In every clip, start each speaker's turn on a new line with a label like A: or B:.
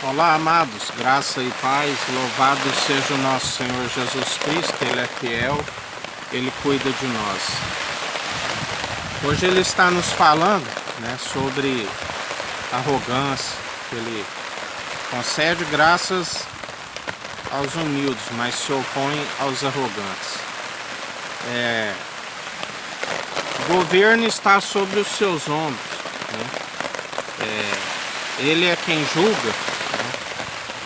A: Olá, amados, graça e paz, louvado seja o nosso Senhor Jesus Cristo, Ele é fiel, Ele cuida de nós. Hoje Ele está nos falando, sobre arrogância, que Ele concede graças aos humildes, mas se opõe aos arrogantes. O governo está sobre os seus ombros, Ele é quem julga,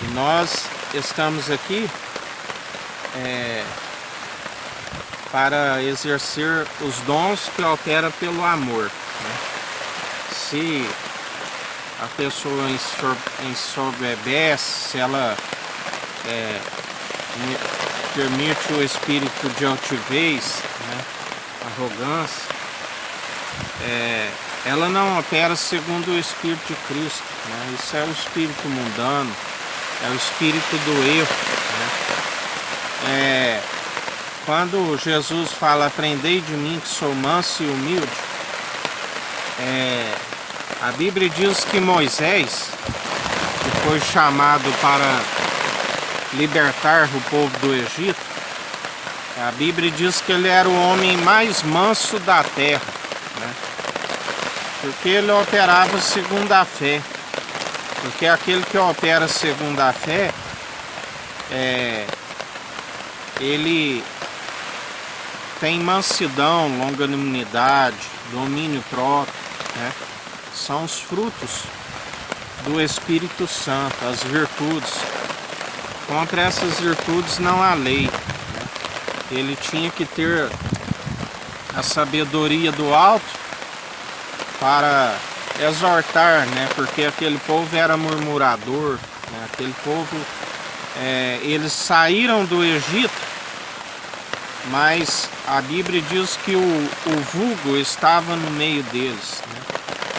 A: e nós estamos aqui para exercer os dons que opera pelo amor. Se a pessoa ensoberbece, se ela permite o espírito de altivez, arrogância, ela não opera segundo o Espírito de Cristo. Isso é o espírito mundano, é o espírito do erro. Quando Jesus fala, aprendei de mim que sou manso e humilde, a Bíblia diz que Moisés, que foi chamado para libertar o povo do Egito, a Bíblia diz que ele era o homem mais manso da terra, porque ele operava segundo a fé. Porque aquele que opera segundo a fé, ele tem mansidão, longanimidade, domínio próprio, São os frutos do Espírito Santo, as virtudes. Contra essas virtudes não há lei. Ele tinha que ter a sabedoria do alto para exortar, porque aquele povo era murmurador, aquele povo, eles saíram do Egito, mas a Bíblia diz que o vulgo estava no meio deles.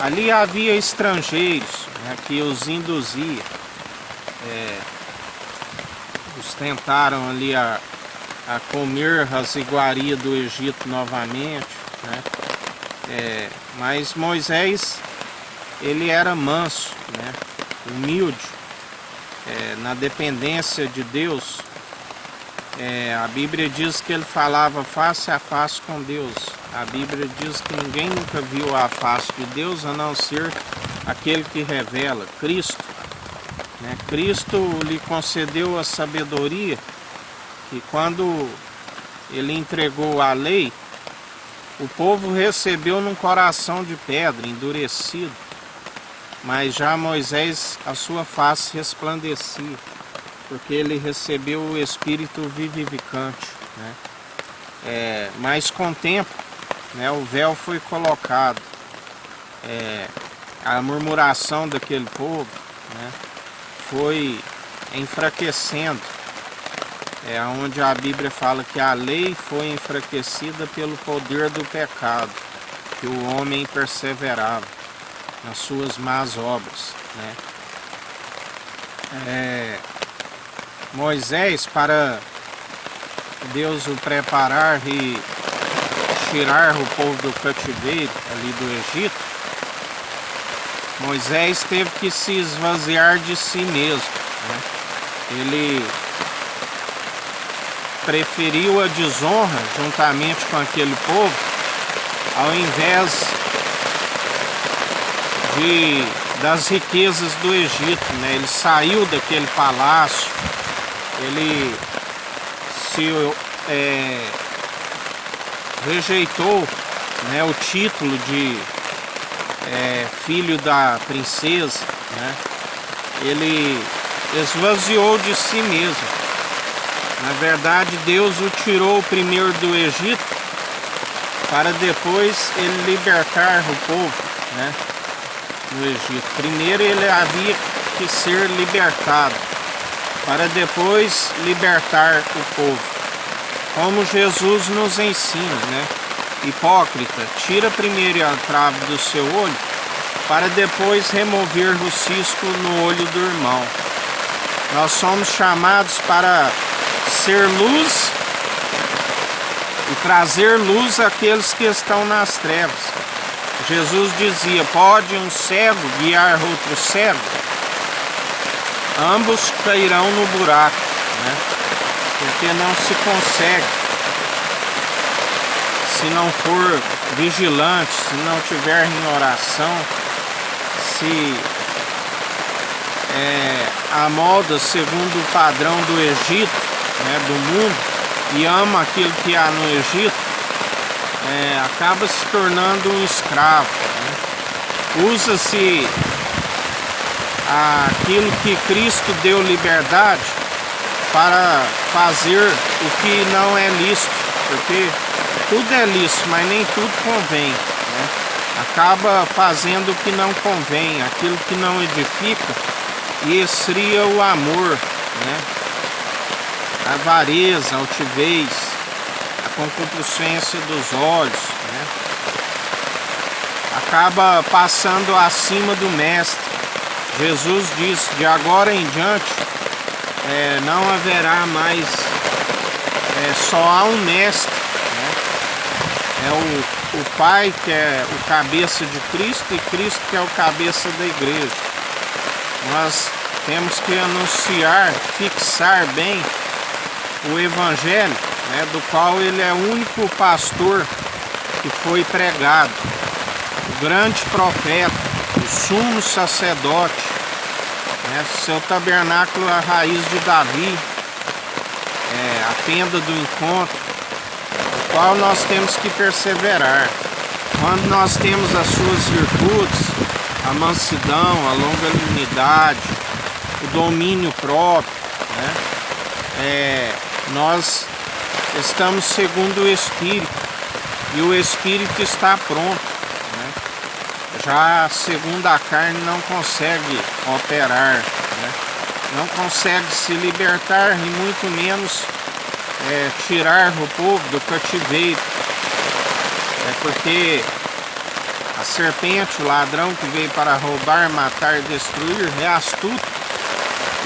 A: Ali havia estrangeiros, que os induzia, os tentaram ali a comer as iguarias do Egito novamente, mas Moisés, ele era manso, humilde, na dependência de Deus. A Bíblia diz que ele falava face a face com Deus. A Bíblia diz que ninguém nunca viu a face de Deus a não ser aquele que revela, Cristo. Cristo lhe concedeu a sabedoria, que quando ele entregou a lei, o povo recebeu num coração de pedra, endurecido. Mas já Moisés, a sua face resplandecia, porque ele recebeu o Espírito vivificante. Mas com o tempo, o véu foi colocado. A murmuração daquele povo foi enfraquecendo. Onde a Bíblia fala que a lei foi enfraquecida pelo poder do pecado, que o homem perseverava nas suas más obras. Moisés, para Deus o preparar e tirar o povo do cativeiro ali do Egito, Moisés teve que se esvaziar de si mesmo. Ele preferiu a desonra juntamente com aquele povo, ao invés das riquezas do Egito. Ele saiu daquele palácio, ele rejeitou o título de filho da princesa, ele esvaziou de si mesmo. Na verdade, Deus o tirou primeiro do Egito, para depois ele libertar o povo, no Egito. Primeiro ele havia que ser libertado, para depois libertar o povo. Como Jesus nos ensina, Hipócrita, tira primeiro a trave do seu olho, para depois remover o cisco no olho do irmão. Nós somos chamados para ser luz e trazer luz àqueles que estão nas trevas. Jesus dizia: pode um cego guiar outro cego? ambos cairão no buraco, né? Porque não se consegue, se não for vigilante, se não tiver em oração, se amolda segundo o padrão do Egito, né, do mundo, e ama aquilo que há no Egito, acaba se tornando um escravo, né? Usa-se aquilo que Cristo deu liberdade para fazer o que não é lícito, porque tudo é lícito, mas nem tudo convém, né? Acaba fazendo o que não convém, aquilo que não edifica, e esfria o amor, né? A avareza, a altivez, a concupiscência dos olhos, né? Acaba passando acima do mestre. Jesus disse: de agora em diante não haverá mais, só há um mestre, né? É o Pai que é o cabeça de Cristo, e Cristo que é o cabeça da igreja. Nós temos que anunciar, fixar bem o Evangelho, né, do qual ele é o único pastor que foi pregado, o grande profeta, o sumo sacerdote, né, seu tabernáculo a raiz de Davi, a tenda do encontro, o qual nós temos que perseverar. Quando nós temos as suas virtudes, a mansidão, a longanimidade, o domínio próprio, né, nós estamos segundo o Espírito, e o Espírito está pronto, né? Já segundo a carne não consegue operar, né? Não consegue se libertar, e muito menos tirar o povo do cativeiro, porque a serpente, o ladrão que veio para roubar, matar e destruir, é astuto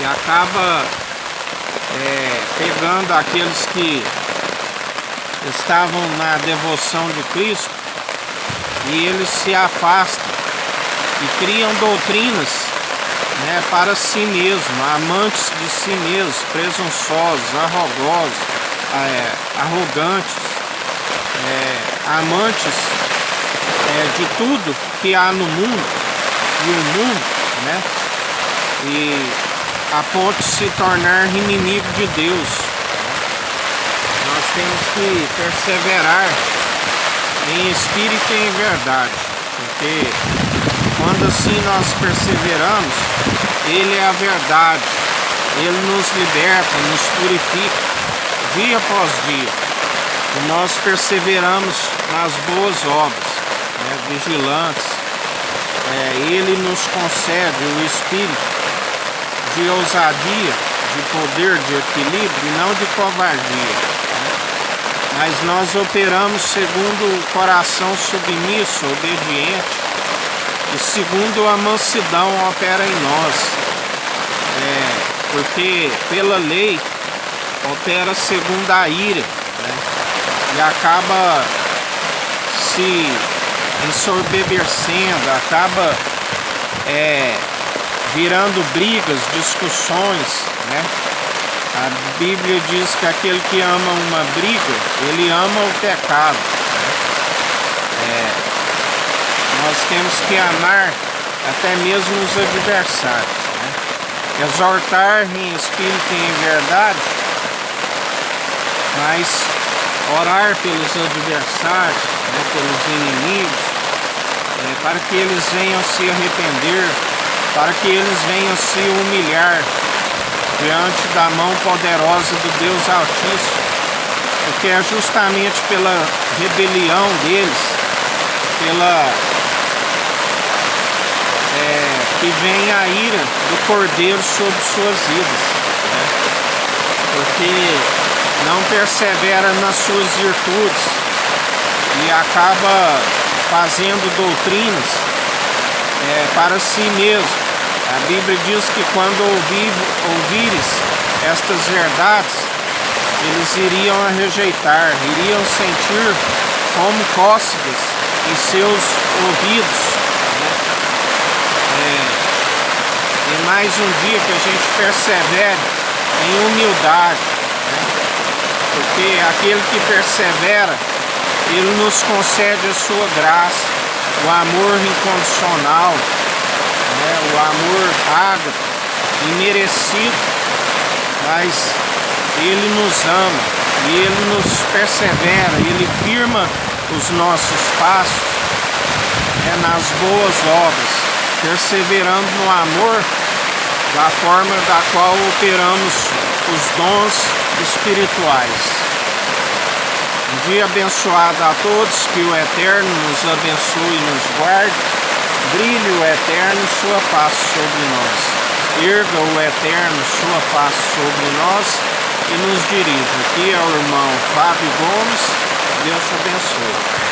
A: e acaba pegando aqueles que estavam na devoção de Cristo, e eles se afastam e criam doutrinas, né, para si mesmo, amantes de si mesmos, presunçosos, arrogantes, amantes de tudo que há no mundo, e o mundo, né, e a ponto de se tornar inimigo de Deus. Nós temos que perseverar em espírito e em verdade, porque quando assim nós perseveramos, Ele é a verdade, Ele nos liberta, nos purifica dia após dia, e nós perseveramos nas boas obras, né, vigilantes. Ele nos concede o espírito de ousadia, de poder, de equilíbrio, e não de covardia, né? Mas nós operamos segundo o coração submisso, obediente, e segundo a mansidão opera em nós, porque pela lei opera segundo a ira, né? E acaba se ensoberbecendo, acaba virando brigas, discussões, né? A Bíblia diz que aquele que ama uma briga, ele ama o pecado, né? Nós temos que amar até mesmo os adversários, né? Exortar em espírito e em verdade, mas orar pelos adversários, né, pelos inimigos, para que eles venham se arrepender, para que eles venham se humilhar diante da mão poderosa do Deus Altíssimo, porque é justamente pela rebelião deles, que vem a ira do Cordeiro sobre suas vidas, né? Porque não persevera nas suas virtudes e acaba fazendo doutrinas para si mesmo. A Bíblia diz que quando ouvires estas verdades, eles iriam a rejeitar, iriam sentir como cócegas em seus ouvidos, né? E mais um dia que a gente persevere em humildade, né? Porque aquele que persevera, ele nos concede a sua graça, o amor incondicional, né? O amor ágape, imerecido, mas ele nos ama e ele nos persevera, ele firma os nossos passos, né, nas boas obras, perseverando no amor, da forma da qual operamos os dons espirituais. Um dia abençoado a todos, que o Eterno nos abençoe e nos guarde, brilhe o Eterno sua face sobre nós, erga o Eterno sua face sobre nós e nos dirija. Aqui é o irmão Fábio Gomes, Deus te abençoe.